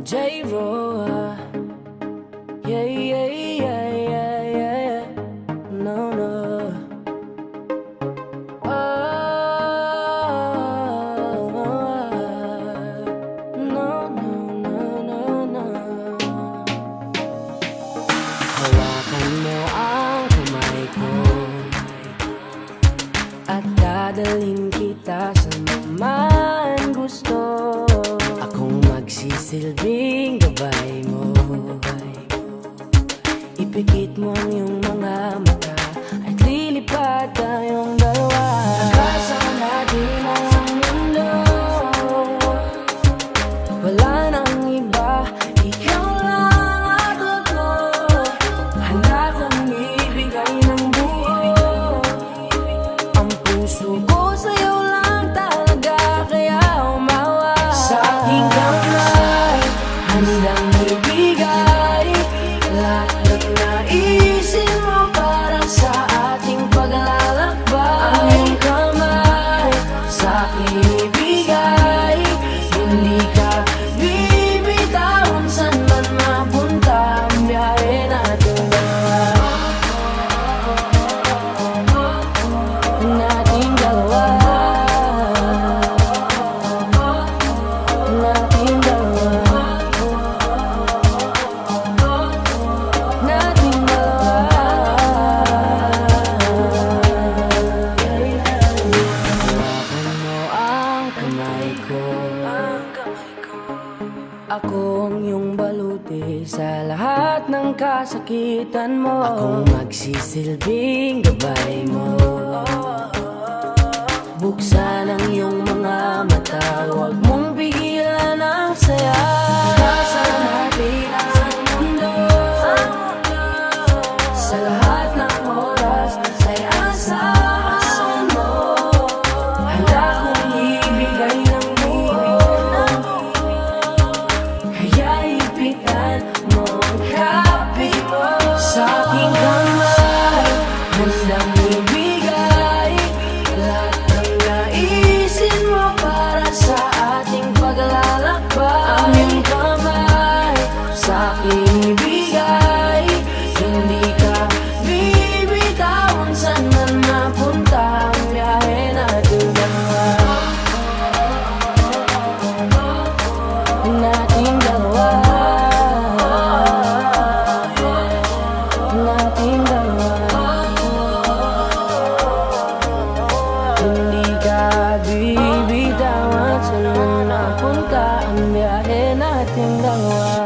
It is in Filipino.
J-Ro, yeah, yeah, yeah, yeah, yeah. No, no. Oh, no, no, no, no, no. Hawakan mo ang kamay ko at dadalhin kita sa man gusto. Akong magsisilbing gabay mo. Ipikit mo ang iyong mga mata at lilipad tayong dalawa. Takasan natin ang mundo. Wala nang iba, ikaw lang at ako. Handa kong ibigay ng buo. Ang puso ko sa'yo lang talaga, kaya umawa. Sa aking kamay, handang ibigay lahat ng naisin mo para sa ating paglalakbay. Ang iyong kamay, sa aking ibigay, hindi ka bibitawan saan man mapunta ang biyahe natin dalawa. Nating dalawa. Nating dalawa. Nating dalawa. Hawakan mo ang kamay ko. Ako ang iyong baluti sa lahat ng kasakitan mo. Akong magsisilbing gabay mo. Buksan ang iyong mga mata, huwag mong pigilan ang saya. Takasan natin ang mundo. Sa lahat ng oras ay asahan mo. Handa kong ibigay ng buo. Kaya ipitan mo ang kapit mo. Sa aking kamay, handang ibigay lahat ng naisin mo para sa ating paglalakbay. Ang iyong kamay, sa aking ibigay, hindi ka bibitawan saan man mapunta ang biyahe natin dalawa. Nating dalawa. Nating dalawa. Hindi ka bibitawan saan man napunta ang biyahe natin dalawa.